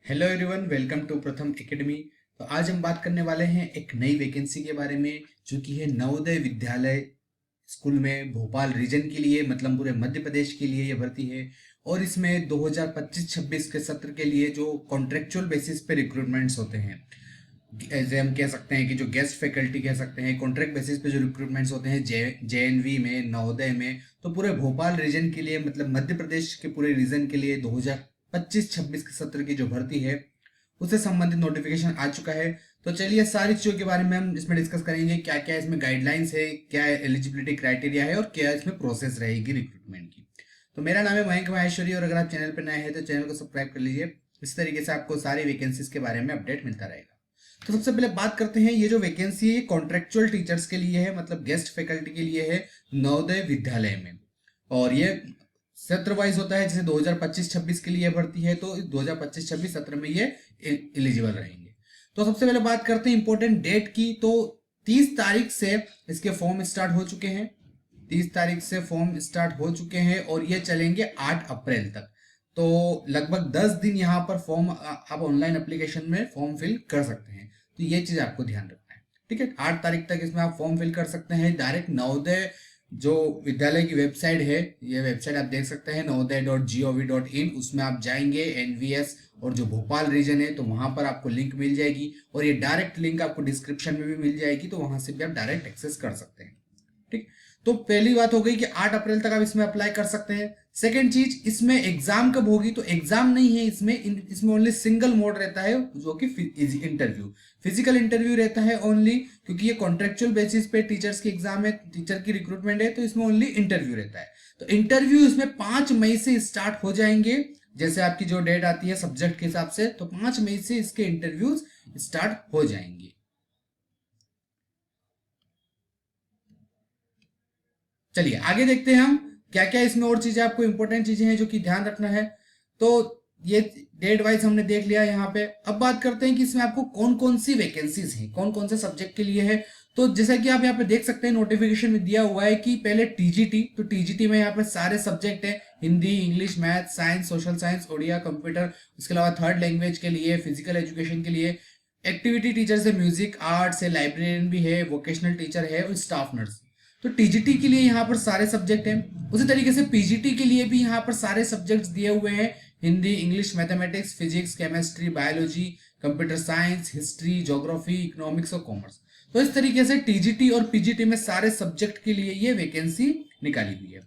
Hello everyone, welcome to प्रथम academy. तो आज हम बात करने वाले हैं एक नई वैकेंसी के बारे में, जो कि है नवोदय विद्यालय स्कूल में भोपाल रीजन के लिए, मतलब पूरे मध्य प्रदेश के लिए ये भर्ती है। और इसमें 2025-26 के सत्र के लिए जो कॉन्ट्रेक्चुअल बेसिस पे रिक्रूटमेंट्स होते हैं, ऐसे हम कह सकते हैं कि जो गेस्ट फैकल्टी कह सकते हैं, कॉन्ट्रैक्ट बेसिस पे जो रिक्रूटमेंट्स होते हैं जेएनवी में, नवोदय में, तो पूरे भोपाल रीजन के लिए, मतलब मध्य प्रदेश के पूरे रीजन के लिए 2025-26 के सत्र की जो भर्ती है उससे संबंधित नोटिफिकेशन आ चुका है। तो चलिए सारी चीज़ों के बारे में हम इसमें डिस्कस करेंगे, क्या क्या इसमें गाइडलाइंस है, क्या एलिजिबिलिटी क्राइटेरिया है और क्या इसमें प्रोसेस रहेगी रिक्रूटमेंट की। तो मेरा नाम है मयंक माहेश्वरी और अगर आप चैनल पर नए हैं तो चैनल को सब्सक्राइब कर लीजिए। इस तरीके से आपको सारी वैकेंसीज के बारे में अपडेट मिलता रहेगा। तो सबसे पहले बात करते हैं, ये जो वैकेंसी है कॉन्ट्रेक्चुअल टीचर्स के लिए है, मतलब गेस्ट फैकल्टी के लिए है नवोदय विद्यालय में। और ये सत्र वाइज होता है, जैसे 2025-26 के लिए भर्ती है तो 2025-26 सत्र में ये एलिजिबल रहेंगे। तो सबसे पहले बात करते हैं इंपॉर्टेंट डेट की। तो 30 तारीख से इसके फॉर्म स्टार्ट हो चुके हैं, 30 तारीख से फॉर्म स्टार्ट हो चुके हैं और ये चलेंगे 8 अप्रैल तक। तो लगभग 10 दिन यहाँ पर फॉर्म आप ऑनलाइन एप्लीकेशन में फॉर्म फिल कर सकते हैं। तो ये चीज आपको ध्यान रखना है, ठीक है। 8 तारीख तक इसमें आप फॉर्म फिल कर सकते हैं। डायरेक्ट नवोदय जो विद्यालय की वेबसाइट है, ये वेबसाइट आप देख सकते हैं navodaya.gov.in, उसमें आप जाएंगे एनवीएस और जो भोपाल रीजन है तो वहां पर आपको लिंक मिल जाएगी और ये डायरेक्ट लिंक आपको डिस्क्रिप्शन में भी मिल जाएगी, तो वहां से भी आप डायरेक्ट एक्सेस कर सकते हैं, ठीक। तो पहली बात हो गई कि 8 अप्रैल तक आप इसमें अप्लाई कर सकते हैं। सेकंड चीज, इसमें एग्जाम कब होगी, तो एग्जाम नहीं है इसमें ओनली सिंगल मोड रहता है, जो कि इंटरव्यू, फिजिकल इंटरव्यू रहता है ओनली, क्योंकि ये कॉन्ट्रेक्चुअल बेसिस पे टीचर्स की एग्जाम है, टीचर की रिक्रूटमेंट है, तो इसमें ओनली इंटरव्यू रहता है। तो इंटरव्यू इसमें 5 मई से स्टार्ट हो जाएंगे, जैसे आपकी जो डेट आती है सब्जेक्ट के हिसाब से, तो 5 मई से इसके इंटरव्यूज स्टार्ट हो जाएंगे। चलिए आगे देखते हैं हम क्या क्या इसमें और चीजें, आपको इंपॉर्टेंट चीजें हैं जो कि ध्यान रखना है। तो ये डेट वाइज हमने देख लिया यहाँ पे। अब बात करते हैं कि इसमें आपको कौन कौन सी वैकेंसीज हैं, कौन कौन से सब्जेक्ट के लिए है। तो जैसा कि आप यहाँ पे देख सकते हैं, नोटिफिकेशन में दिया हुआ है कि पहले टीजीटी, तो टीजीटी में यहाँ पे सारे सब्जेक्ट हैं, Hindi, English, math, science, social science, Odia, computer. उसके अलावा थर्ड लैंग्वेज के लिए, फिजिकल एजुकेशन के लिए, एक्टिविटी टीचर से, म्यूजिक, आर्ट से, लाइब्रेरियन भी है, वोकेशनल टीचर है और स्टाफ नर्स। तो टीजीटी के लिए यहाँ पर सारे सब्जेक्ट हैं। उसी तरीके से पीजीटी के लिए भी यहाँ पर सारे सब्जेक्ट्स दिए हुए हैं, Hindi, English, mathematics, physics, chemistry, biology, computer science, history, geography, economics और कॉमर्स। तो इस तरीके से टीजीटी और पीजीटी में सारे सब्जेक्ट के लिए ये वैकेंसी निकाली हुई है।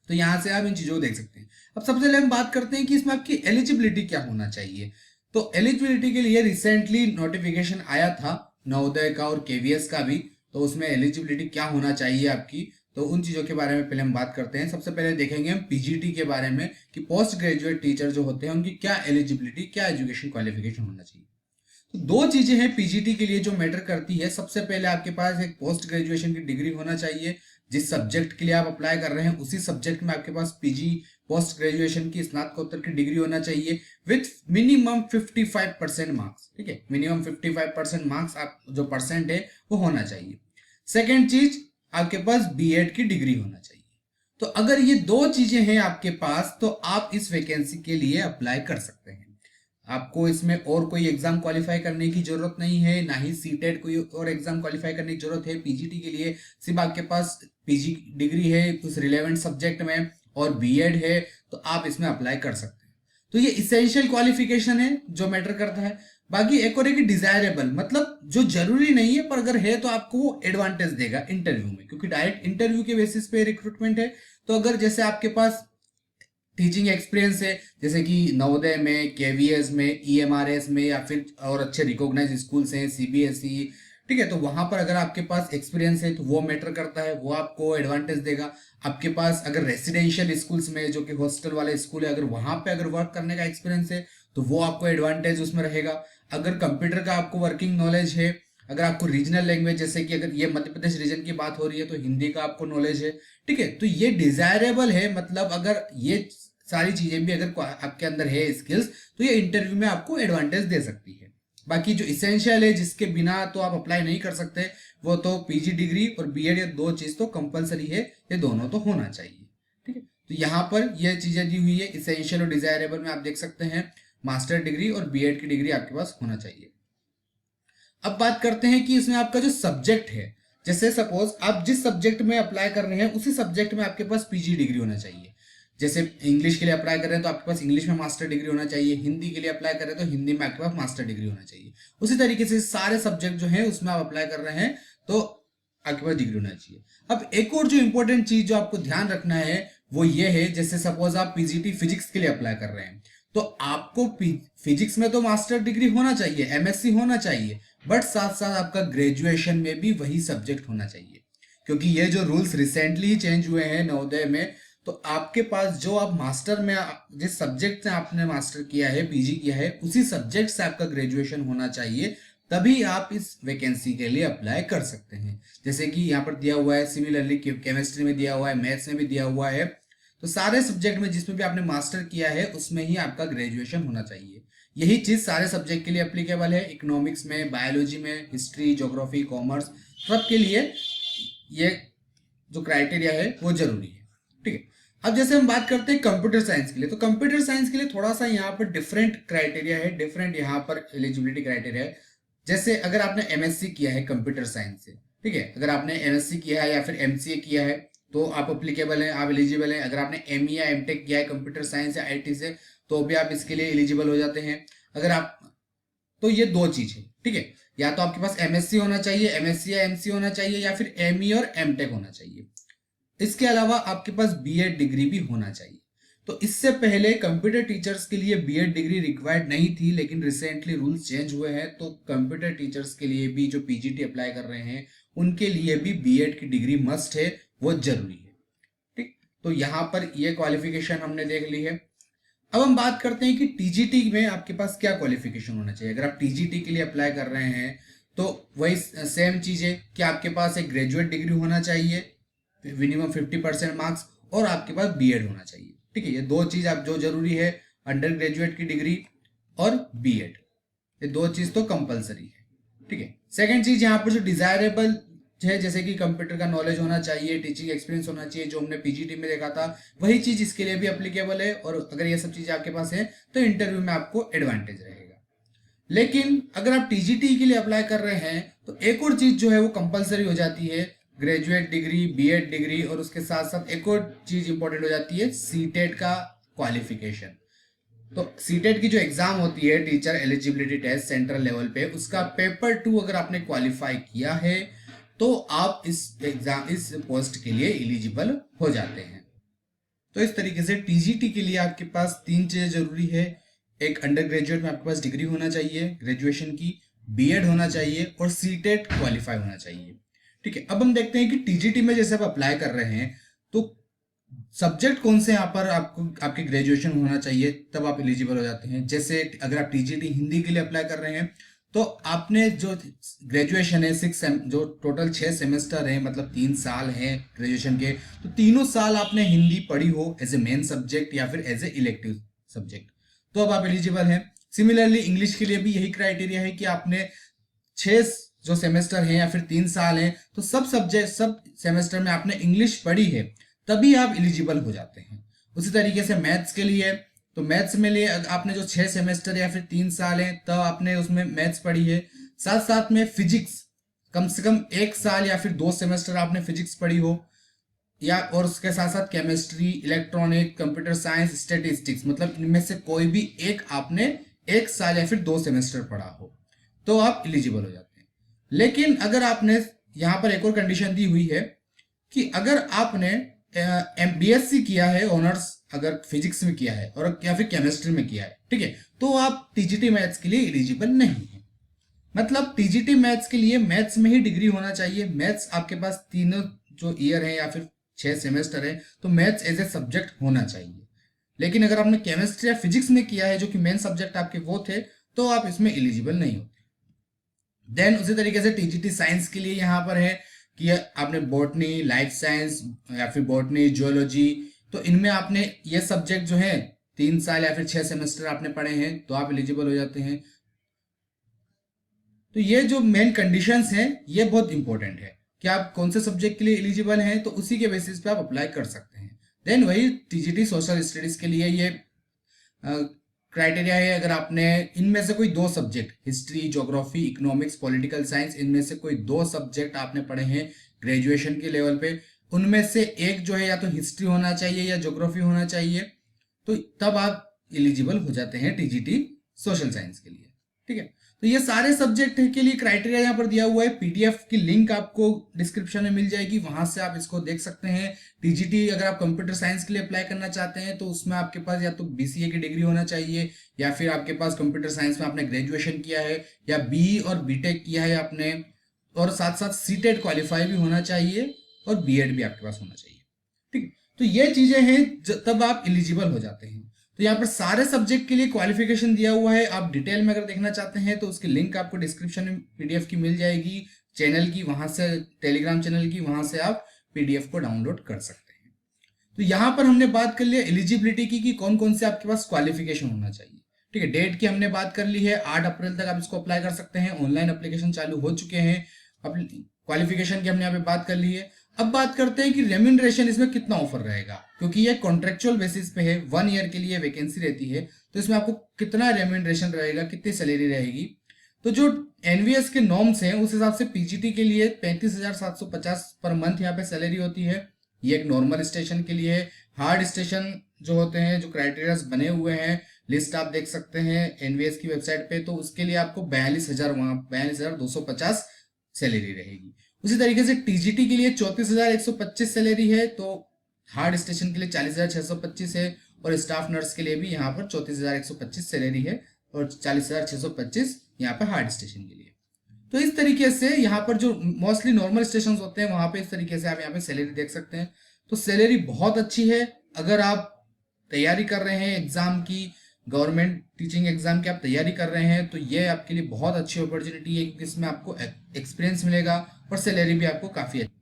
तो यहाँ से आप इन चीजों को देख सकते हैं। अब सबसे पहले हम बात करते हैं कि इसमें आपकी एलिजिबिलिटी क्या होना चाहिए। तो एलिजिबिलिटी के लिए रिसेंटली नोटिफिकेशन आया था नवोदय का और केवीएस का भी, तो उसमें एलिजिबिलिटी क्या होना चाहिए आपकी, तो उन चीज़ों के बारे में पहले हम बात करते हैं। सबसे पहले देखेंगे हम पीजीटी के बारे में कि पोस्ट ग्रेजुएट टीचर जो होते हैं उनकी क्या एलिजिबिलिटी, क्या एजुकेशन क्वालिफिकेशन होना चाहिए। तो 2 चीज़ें हैं पीजीटी के लिए जो मैटर करती है। सबसे पहले आपके पास एक पोस्ट ग्रेजुएशन की डिग्री होना चाहिए, जिस सब्जेक्ट के लिए आप अप्लाई कर रहे हैं उसी सब्जेक्ट में आपके पास पीजी पोस्ट ग्रेजुएशन की स्नातकोत्तर की डिग्री होना चाहिए विथ मिनिमम 55% मार्क्स, ठीक है। मिनिमम 55% मार्क्स आप जो परसेंट है वो होना चाहिए। सेकेंड चीज, आपके पास बीएड की डिग्री होना चाहिए। तो अगर ये 2 चीजें हैं आपके पास तो आप इस वैकेंसी के लिए अप्लाई कर सकते हैं। आपको इसमें और कोई एग्जाम क्वालिफाई करने की जरूरत नहीं है, ना ही सीटेट कोई और एग्जाम क्वालिफाई करने की जरूरत है। पीजीटी के लिए सिर्फ आपके पास पीजी डिग्री है उस रिलेवेंट सब्जेक्ट में और बीएड है, तो आप इसमें अप्लाई कर सकते हैं। तो ये इसेंशियल क्वालिफिकेशन है जो मैटर करता है। बाकी एक और एक डिजायरेबल, मतलब जो जरूरी नहीं है पर अगर है तो आपको वो एडवांटेज देगा इंटरव्यू में, क्योंकि डायरेक्ट इंटरव्यू के बेसिस पे रिक्रूटमेंट है। तो अगर जैसे आपके पास टीचिंग एक्सपीरियंस है, जैसे कि नवोदय में, केवीएस में, ईएमआरएस में, या फिर और अच्छे रिकॉग्नाइज स्कूल्स हैं, सीबीएसई, ठीक है, तो वहां पर अगर आपके पास एक्सपीरियंस है तो वो मैटर करता है, वो आपको एडवांटेज देगा। आपके पास अगर रेसिडेंशियल स्कूल्स में, जो कि हॉस्टल वाले स्कूल है, अगर वहां पे अगर वर्क करने का एक्सपीरियंस है तो वो आपको एडवांटेज उसमें रहेगा। अगर कंप्यूटर का आपको वर्किंग नॉलेज है, अगर आपको रीजनल लैंग्वेज, जैसे कि अगर ये मध्य प्रदेश रीजन की बात हो रही है तो हिंदी का आपको नॉलेज है, ठीक है, तो ये डिजायरेबल है। मतलब अगर ये सारी चीजें भी अगर आपके अंदर है स्किल्स, तो ये इंटरव्यू में आपको एडवांटेज दे सकती है। बाकी जो इसेंशियल है, जिसके बिना तो आप अप्लाई नहीं कर सकते, वो तो पीजी डिग्री और बीएड, ये 2 चीज तो कंपलसरी है, ये दोनों तो होना चाहिए, ठीक है। तो यहाँ पर ये चीजें दी हुई है इसेंशियल और डिजायरेबल में, आप देख सकते हैं। मास्टर डिग्री और बीएड की डिग्री आपके पास होना चाहिए। अब बात करते हैं कि इसमें आपका जो सब्जेक्ट है, जैसे सपोज आप जिस सब्जेक्ट में अप्लाई कर रहे हैं उसी सब्जेक्ट में आपके पास पीजी डिग्री होना चाहिए। जैसे इंग्लिश के लिए अप्लाई कर रहे हैं तो आपके पास इंग्लिश में मास्टर डिग्री होना चाहिए, हिंदी के लिए अप्लाई कर रहे हैं तो हिंदी में आपके पास मास्टर डिग्री होना चाहिए। उसी तरीके से सारे सब्जेक्ट जो है उसमें आप अप्लाई कर रहे हैं तो आपके पास डिग्री होना चाहिए। अब एक और जो इंपॉर्टेंट चीज जो आपको ध्यान रखना है वो ये है, जैसे सपोज आप पीजीटी फिजिक्स के लिए अप्लाई कर रहे हैं तो आपको फिजिक्स में तो मास्टर डिग्री होना चाहिए, एमएससी होना चाहिए, बट साथ साथ आपका ग्रेजुएशन में भी वही सब्जेक्ट होना चाहिए। क्योंकि ये जो रूल्स रिसेंटली ही चेंज हुए हैं नवोदय में, तो आपके पास जो आप मास्टर में जिस सब्जेक्ट से आपने मास्टर किया है, पीजी किया है, उसी सब्जेक्ट से आपका ग्रेजुएशन होना चाहिए, तभी आप इस वैकेंसी के लिए अप्लाई कर सकते हैं। जैसे कि यहाँ पर दिया हुआ है, सिमिलरली केमिस्ट्री में दिया हुआ है, मैथ्स में भी दिया हुआ है, तो सारे सब्जेक्ट में जिसमें भी आपने मास्टर किया है उसमें ही आपका ग्रेजुएशन होना चाहिए। यही चीज सारे सब्जेक्ट के लिए एप्लीकेबल है, इकोनॉमिक्स में, बायोलॉजी में, हिस्ट्री, ज्योग्राफी, कॉमर्स, सब के लिए ये जो क्राइटेरिया है वो जरूरी है। ठीक है, अब जैसे हम बात करते हैं कंप्यूटर साइंस के लिए, तो कंप्यूटर साइंस के लिए थोड़ा सा यहाँ पर डिफरेंट क्राइटेरिया है, डिफरेंट यहाँ पर एलिजिबिलिटी क्राइटेरिया है। जैसे अगर आपने एमएससी किया है कंप्यूटर साइंस से, ठीक है, अगर आपने एमएससी किया है या फिर एमसीए किया है तो आप अप्लीकेबल हैं, आप एलिजिबल हैं। अगर आपने एमई या एमटेक किया है कंप्यूटर साइंस या आईटी से तो भी आप इसके लिए एलिजिबल हो जाते हैं। अगर आप, तो ये दो चीज है, ठीक है, या तो आपके पास एमएससी होना चाहिए, एमएससी या एमसी होना चाहिए, या फिर एमई और एमटेक होना चाहिए। इसके अलावा आपके पास बीएड डिग्री भी होना चाहिए। तो इससे पहले कंप्यूटर टीचर्स के लिए बीएड डिग्री रिक्वायर्ड नहीं थी, लेकिन रिसेंटली रूल्स चेंज हुए हैं तो कंप्यूटर टीचर्स के लिए भी जो पीजीटी अप्लाई कर रहे हैं उनके लिए भी बीएड की डिग्री मस्ट है, वो जरूरी है। ठीक, तो यहाँ पर ये क्वालिफिकेशन हमने देख ली है। अब हम बात करते हैं कि टीजीटी में आपके पास क्या क्वालिफिकेशन होना चाहिए। अगर आप टीजीटी के लिए अप्लाई कर रहे हैं तो वही सेम चीज है कि आपके पास एक ग्रेजुएट डिग्री होना चाहिए, मिनिमम 50% मार्क्स, और आपके पास बीएड होना चाहिए। ठीक है, ये दो चीज आप जो जरूरी है, अंडर ग्रेजुएट की डिग्री और बीएड, ये दो चीज तो कंपलसरी है। ठीक है, सेकंड चीज यहाँ पर जो डिजायरेबल है, जैसे कि कंप्यूटर का नॉलेज होना चाहिए, टीचिंग एक्सपीरियंस होना चाहिए, जो हमने पीजीटी में देखा था, वही चीज इसके लिए भी एप्लीकेबल है। और अगर ये सब चीजें आपके पास है तो इंटरव्यू में आपको एडवांटेज रहेगा। लेकिन अगर आप टीजीटी के लिए अप्लाई कर रहे हैं तो एक और चीज जो है वो कंपलसरी हो जाती है, ग्रेजुएट डिग्री, बीएड डिग्री, और उसके साथ साथ एक और चीज इंपॉर्टेंट हो जाती है, सीटेट का क्वालिफिकेशन। तो सीटेट की जो एग्जाम होती है, teacher eligibility test central level पे, उसका पेपर 2 अगर आपने क्वालिफाई किया है तो आप इस एग्जाम, इस पोस्ट के लिए एलिजिबल हो जाते हैं। तो इस तरीके से टीजीटी के लिए आपके पास 3 चीजें जरूरी है, एक अंडर ग्रेजुएट में आपके पास डिग्री होना चाहिए ग्रेजुएशन की, बीएड होना चाहिए और सीटेट क्वालिफाई होना चाहिए। ठीक है, अब हम देखते हैं कि टीजीटी में जैसे आप अप्लाई कर रहे हैं तो सब्जेक्ट कौन से यहाँ पर आपको, आपके ग्रेजुएशन होना चाहिए तब आप एलिजिबल हो जाते हैं। जैसे अगर आप टीजीटी हिंदी के लिए अप्लाई कर रहे हैं तो आपने जो ग्रेजुएशन है 6 जो टोटल 6 सेमेस्टर है, मतलब 3 साल है ग्रेजुएशन के, तो तीनों साल आपने हिंदी पढ़ी हो एज ए मेन सब्जेक्ट या फिर एज ए इलेक्टिव सब्जेक्ट, तो अब आप एलिजिबल हैं। सिमिलरली इंग्लिश के लिए भी यही क्राइटेरिया है कि आपने 6 जो सेमेस्टर है या फिर 3 साल है तो सब सब्जेक्ट, सब सेमेस्टर में आपने इंग्लिश पढ़ी है, तभी आप एलिजिबल हो जाते हैं। उसी तरीके से मैथ्स के लिए, तो मैथ्स में लिए आपने जो 6 सेमेस्टर या फिर 3 साल है तब आपने उसमें मैथ्स पढ़ी है, साथ साथ में फिजिक्स कम से कम 1 साल या फिर 2 सेमेस्टर आपने फिजिक्स पढ़ी हो, या और उसके साथ साथ chemistry, electronic, computer science, statistics, मतलब इनमें से कोई भी एक आपने 1 साल या फिर 2 सेमेस्टर पढ़ा हो तो आप एलिजिबल हो जाते हैं। लेकिन अगर आपने, यहाँ पर एक और कंडीशन दी हुई है कि अगर आपने बीएससी किया है ऑनर्स, अगर फिजिक्स में किया है और या फिर केमिस्ट्री में किया है, ठीक है, तो आप टीजीटी मैथ्स के लिए एलिजिबल नहीं है। मतलब टीजीटी मैथ्स के लिए मैथ्स में ही डिग्री होना चाहिए, मैथ्स आपके पास तीनों जो ईयर है या फिर 6 सेमेस्टर है तो मैथ्स एज ए सब्जेक्ट होना चाहिए। लेकिन अगर आपने केमिस्ट्री या फिजिक्स में किया है जो कि मेन सब्जेक्ट आपके वो थे तो आप इसमें एलिजिबल नहीं होते। देन उसी तरीके से टीजीटी साइंस के लिए यहाँ पर है कि आपने बॉटनी, लाइफ साइंस या फिर बॉटनी, जियोलॉजी, तो इनमें आपने ये सब्जेक्ट जो है 3 साल या फिर 6 सेमेस्टर आपने पढ़े हैं तो आप एलिजिबल हो जाते हैं। तो ये जो मेन कंडीशंस हैं ये बहुत इंपॉर्टेंट है कि आप कौन से सब्जेक्ट के लिए एलिजिबल हैं, तो उसी के बेसिस पे आप अप्लाई कर सकते हैं। देन वही टीजीटी सोशल स्टडीज के लिए ये क्राइटेरिया है, अगर आपने इनमें से कोई 2 subject, history, geography, economics, political science, इनमें से कोई 2 सब्जेक्ट आपने पढ़े हैं ग्रेजुएशन के लेवल पे, उनमें से एक जो है या तो हिस्ट्री होना चाहिए या ज्योग्राफी होना चाहिए, तो तब आप एलिजिबल हो जाते हैं टीजीटी सोशल साइंस के लिए। ठीक है, तो ये सारे सब्जेक्ट के लिए क्राइटेरिया यहाँ पर दिया हुआ है। पीडीएफ की लिंक आपको डिस्क्रिप्शन में मिल जाएगी, वहां से आप इसको देख सकते हैं। टीजीटी अगर आप कंप्यूटर साइंस के लिए अप्लाई करना चाहते हैं तो उसमें आपके पास या तो बीसीए की डिग्री होना चाहिए, या फिर आपके पास कंप्यूटर साइंस में आपने ग्रेजुएशन किया है या बीई और बीटेक किया है आपने, और साथ साथ सीटेट क्वालिफाई भी होना चाहिए और बीएड भी आपके पास होना चाहिए। ठीक है, तो ये चीजें हैं, तब आप एलिजिबल हो जाते हैं। तो यहाँ पर सारे सब्जेक्ट के लिए क्वालिफिकेशन दिया हुआ है। आप डिटेल में अगर देखना चाहते हैं तो उसकी लिंक आपको डिस्क्रिप्शन में पीडीएफ की मिल जाएगी, चैनल की, वहां से टेलीग्राम चैनल की, वहां से आप पीडीएफ को डाउनलोड कर सकते हैं। तो यहाँ पर हमने बात कर लिया एलिजिबिलिटी की कि कौन कौन से आपके पास क्वालिफिकेशन होना चाहिए। ठीक है, डेट की हमने बात कर ली है, 8 अप्रैल तक आप इसको अप्लाई कर सकते हैं। ऑनलाइन एप्लीकेशन चालू हो चुके हैं। क्वालिफिकेशन की हमने यहाँ पे बात कर ली है। अब बात करते हैं कि रेम्यूनरेशन इसमें कितना ऑफर रहेगा, क्योंकि ये कॉन्ट्रेक्चुअल बेसिस पे है, 1 ईयर के लिए वैकेंसी रहती है, तो इसमें आपको कितना रेम्यूनरेशन रहेगा, कितनी सैलरी रहेगी। तो जो एनवीएस के नॉर्म्स हैं उस हिसाब से पीजीटी के लिए 35,750 पर मंथ यहाँ पे सैलरी होती है। ये एक नॉर्मल स्टेशन के लिए है। हार्ड स्टेशन जो होते हैं, जो क्राइटेरिया बने हुए हैं, लिस्ट आप देख सकते हैं एनवीएस की वेबसाइट पे, तो उसके लिए आपको 42,250 सैलरी रहेगी। उसी तरीके से टीजीटी के लिए 34,125 सैलरी है, तो हार्ड स्टेशन के लिए 40,625 है, और स्टाफ नर्स के लिए भी यहाँ पर 34,125 सैलरी है और 40,625 यहाँ पर हार्ड स्टेशन के लिए। तो इस तरीके से यहाँ पर जो मोस्टली नॉर्मल स्टेशन होते हैं वहां पे इस तरीके से आप यहाँ पे सैलरी देख सकते हैं। तो सैलरी बहुत अच्छी है। अगर आप तैयारी कर रहे हैं एग्जाम की, गवर्नमेंट टीचिंग एग्जाम की आप तैयारी कर रहे हैं, तो ये आपके लिए बहुत अच्छी अपॉर्चुनिटी है, क्योंकि इसमें आपको एक्सपीरियंस मिलेगा और सैलरी भी आपको काफी अच्छी।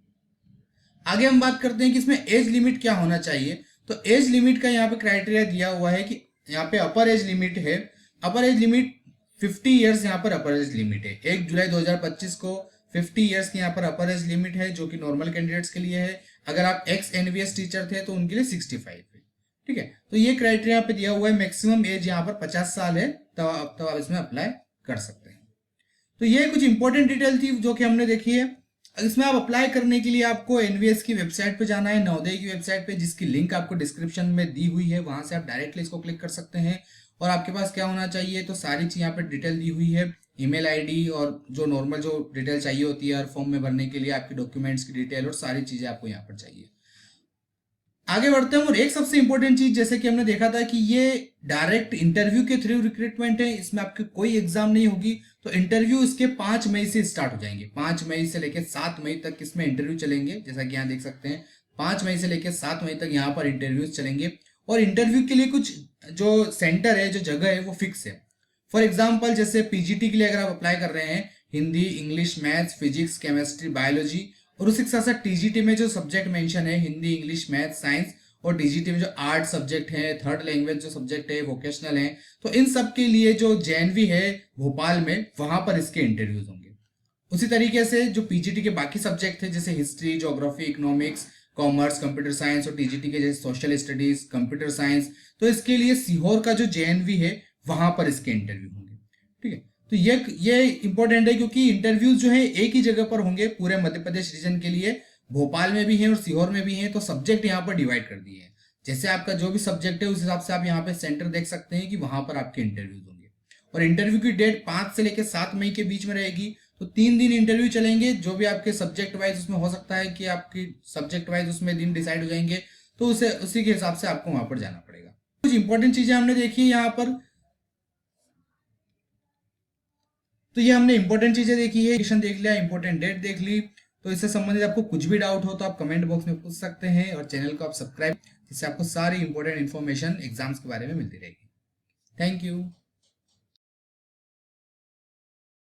आगे हम बात करते हैं कि इसमें एज लिमिट क्या होना चाहिए। तो एज लिमिट का यहाँ पे क्राइटेरिया दिया हुआ है कि यहाँ पे अपर एज लिमिट है, अपर एज लिमिट 50 ईयर्स यहाँ पर अपर एज लिमिट है। 1 जुलाई 2025 को 50 ईयर्स की यहाँ पर अपर एज लिमिट है, जो कि नॉर्मल कैंडिडेट्स के लिए है। अगर आप एक्स एनवीएस टीचर थे तो उनके लिए 65 है। ठीक है, तो ये क्राइटेरिया पे दिया हुआ है। मैक्सिमम एज यहाँ पर 50 साल है, तब आप इसमें अप्लाई कर सकते हैं। तो ये कुछ इंपॉर्टेंट डिटेल थी जो कि हमने देखी है। इसमें आप अप्लाई करने के लिए आपको एनवीएस की वेबसाइट पे जाना है, नवोदय की वेबसाइट पे, जिसकी लिंक आपको डिस्क्रिप्शन में दी हुई है, वहां से आप डायरेक्टली इसको क्लिक कर सकते हैं। और आपके पास क्या होना चाहिए, तो सारी चीज यहाँ पे डिटेल दी हुई है, ईमेल आईडी और जो नॉर्मल जो डिटेल चाहिए होती है हर फॉर्म में भरने के लिए, आपके डॉक्यूमेंट्स की डिटेल और सारी चीजें आपको यहाँ पर चाहिए। आगे बढ़ते हैं। और एक सबसे इंपॉर्टेंट चीज, जैसे कि हमने देखा था कि ये डायरेक्ट इंटरव्यू के थ्रू रिक्रूटमेंट है, इसमें आपकी कोई एग्जाम नहीं होगी। तो इंटरव्यू इसके 5 मई से स्टार्ट हो जाएंगे। 5 मई से लेकर 7 मई तक इसमें इंटरव्यू चलेंगे, जैसा कि यहाँ देख सकते हैं 5 मई से लेकर 7 मई तक यहाँ पर इंटरव्यूज चलेंगे। और इंटरव्यू के लिए कुछ जो सेंटर है, जो जगह है, वो फिक्स है। फॉर एग्जाम्पल, जैसे पीजीटी के लिए अगर आप अप्लाई कर रहे हैं, Hindi, English, maths, physics, chemistry, biology, और उसी के साथ साथ टीजीटी में जो सब्जेक्ट मेंशन है, हिंदी, इंग्लिश, मैथ, साइंस, और टीजीटी में जो आर्ट सब्जेक्ट है, थर्ड लैंग्वेज जो सब्जेक्ट है, वोकेशनल है, तो इन सब के लिए जो जेएनवी है भोपाल में, वहां पर इसके इंटरव्यूज होंगे। उसी तरीके से जो पीजीटी के बाकी सब्जेक्ट थे, जैसे history, geography, economics, commerce, computer science, और टीजीटी के जैसे सोशल स्टडीज, कंप्यूटर साइंस, तो इसके लिए सीहोर का जो जेएनवी है वहां पर इसके इंटरव्यू होंगे। ठीक है, तो ये इंपॉर्टेंट है, क्योंकि इंटरव्यूज जो है एक ही जगह पर होंगे पूरे मध्य प्रदेश रीजन के लिए। भोपाल में भी है और सीहोर में भी है, तो सब्जेक्ट यहाँ पर डिवाइड कर दिए हैं। जैसे आपका जो भी सब्जेक्ट है उस हिसाब से आप यहाँ पे सेंटर देख सकते हैं कि वहां पर आपके इंटरव्यूज होंगे। और इंटरव्यू की डेट 5 से लेकर 7 मई के बीच में रहेगी। तो 3 दिन इंटरव्यू चलेंगे, जो भी आपके सब्जेक्ट वाइज उसमें हो सकता है कि आपकी सब्जेक्ट वाइज उसमें दिन डिसाइड हो जाएंगे, तो उसी के हिसाब से आपको वहां पर जाना पड़ेगा। कुछ इंपॉर्टेंट चीजें हमने देखी है यहाँ पर। तो ये हमने इंपॉर्टेंट चीजें देखी है, देख लिया, इंपॉर्टेंट डेट देख ली। तो इससे संबंधित आपको कुछ भी डाउट हो तो आप कमेंट बॉक्स में पूछ सकते हैं, और चैनल को आप सब्सक्राइब, जिससे आपको सारी इंपॉर्टेंट इन्फॉर्मेशन एग्जाम्स के बारे में मिलती रहेगी। Thank you.